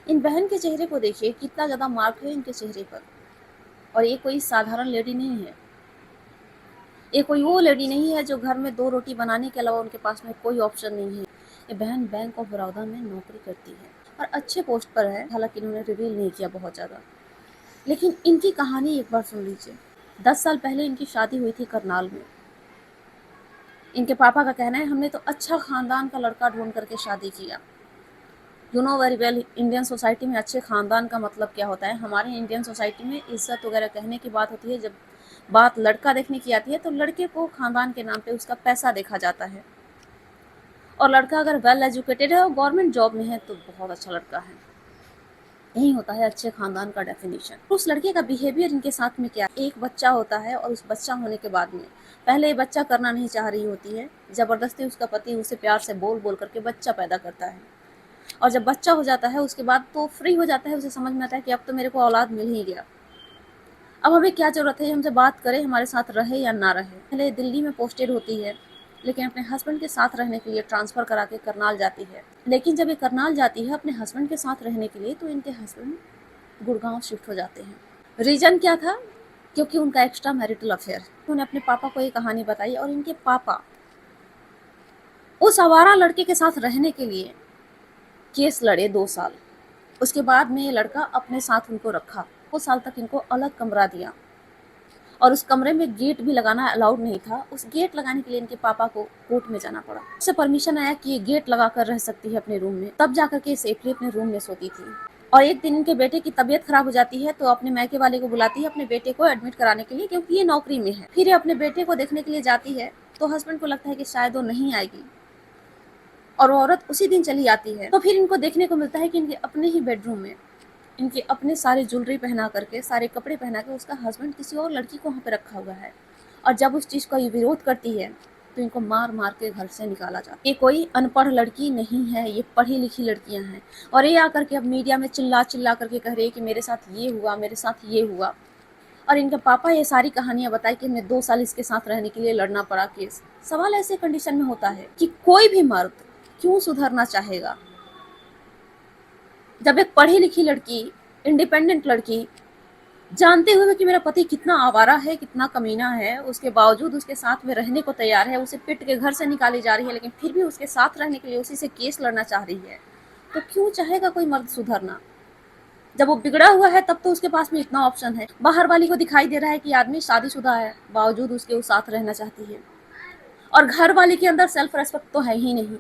इन बहन के चेहरे को देखिए, कितना ज़्यादा मार्क है इनके चेहरे पर। और ये कोई साधारण लेडी नहीं है। ये कोई वो लेडी नहीं है जो घर में 2 रोटी बनाने के अलावा उनके पास में कोई ऑप्शन नहीं है। ये बहन बैंक ऑफ बड़ौदा में नौकरी करती है और अच्छे पोस्ट पर है, हालाँकि इन्होंने रिवील नहीं किया बहुत ज़्यादा। लेकिन इनकी कहानी एक बार सुन लीजिए। 10 साल पहले इनकी शादी हुई थी करनाल में। इनके पापा का कहना है हमने तो अच्छा ख़ानदान का लड़का ढूँढ कर के शादी किया। You know very well Indian society में अच्छे ख़ानदान का मतलब क्या होता है। हमारे इंडियन सोसाइटी में इज़्ज़त वगैरह कहने की बात होती है, जब बात लड़का देखने की आती है तो लड़के को ख़ानदान के नाम पे उसका पैसा देखा जाता है। और लड़का अगर वेल एजुकेटेड है और गवर्नमेंट जॉब में है तो बहुत अच्छा लड़का है। यही होता है अच्छे ख़ानदान का डेफिनेशन। उस लड़के का बिहेवियर इनके साथ में क्या, एक बच्चा होता है और उस बच्चा होने के बाद में पहले ये बच्चा करना नहीं चाह रही होती है, ज़बरदस्ती उसका पति उसे प्यार से बोल बोल करके बच्चा पैदा करता है। और जब बच्चा हो जाता है उसके बाद तो फ्री हो जाता है, उसे समझ में आता है कि अब तो मेरे को औलाद मिल ही गया, अब हमें क्या ज़रूरत है हमसे बात करे, हमारे साथ रहे या ना रहे। पहले दिल्ली में पोस्टेड होती है, लेकिन अपने हस्बैंड के साथ रहने के लिए ट्रांसफ़र करा के करनाल जाती है। लेकिन जब ये करनाल जाती है अपने हस्बैंड के साथ रहने के लिए तो इनके हस्बैंड गुड़गांव शिफ्ट हो जाते हैं। रीज़न क्या था? क्योंकि उनका एक्स्ट्रा मैरिटल अफेयर। उन्होंने अपने पापा को ये कहानी बताई और इनके पापा उस आवारा लड़के के साथ रहने के लिए केस लड़े 2 साल। उसके बाद में ये लड़का अपने साथ उनको रखा। 2 साल तक इनको अलग कमरा दिया और उस कमरे में गेट भी लगाना अलाउड नहीं था। उस गेट लगाने के लिए इनके पापा को कोर्ट में जाना पड़ा। उससे परमिशन आया कि ये गेट लगा कर रह सकती है अपने रूम में, तब जाकर के सेफली अपने रूम में सोती थी। और एक दिन इनके बेटे की तबीयत खराब हो जाती है तो अपने मायके वाले को बुलाती है अपने बेटे को एडमिट कराने के लिए, क्योंकि ये नौकरी में है। फिर ये अपने बेटे को देखने के लिए जाती है तो हस्बैंड को लगता है कि शायद वो नहीं आएगी और वो औरत उसी दिन चली आती है। तो फिर इनको देखने को मिलता है कि इनके अपने ही बेडरूम में इनके अपने सारे ज्वेलरी पहना करके, सारे कपड़े पहना के उसका हस्बैंड किसी और लड़की को वहाँ पे रखा हुआ है। और जब उस चीज़ का ये विरोध करती है तो इनको मार मार के घर से निकाला जाता है। ये कोई अनपढ़ लड़की नहीं है, ये पढ़ी लिखी लड़कियां हैं। और ये आकर के अब मीडिया में चिल्ला चिल्ला करके कह रही है कि मेरे साथ ये हुआ, मेरे साथ ये हुआ। और इनके पापा ये सारी कहानियां बताई कि हमें 2 साल इसके साथ रहने के लिए लड़ना पड़ा केस। सवाल ऐसे कंडीशन में होता है कि कोई भी मर्द क्यों सुधरना चाहेगा, जब एक पढ़ी लिखी लड़की, इंडिपेंडेंट लड़की, जानते हुए कि मेरा पति कितना आवारा है, कितना कमीना है, उसके बावजूद उसके साथ में रहने को तैयार है, उसे पिट के घर से निकाली जा रही है, लेकिन फिर भी उसके साथ रहने के लिए उसी से केस लड़ना चाह रही है, तो क्यों चाहेगा कोई मर्द सुधरना? जब वो बिगड़ा हुआ है तब तो उसके पास में इतना ऑप्शन है। बाहर वाली को दिखाई दे रहा है कि आदमी शादीशुदा है, बावजूद उसके वो साथ रहना चाहती है, और घर वाले के अंदर सेल्फ रेस्पेक्ट तो है ही नहीं।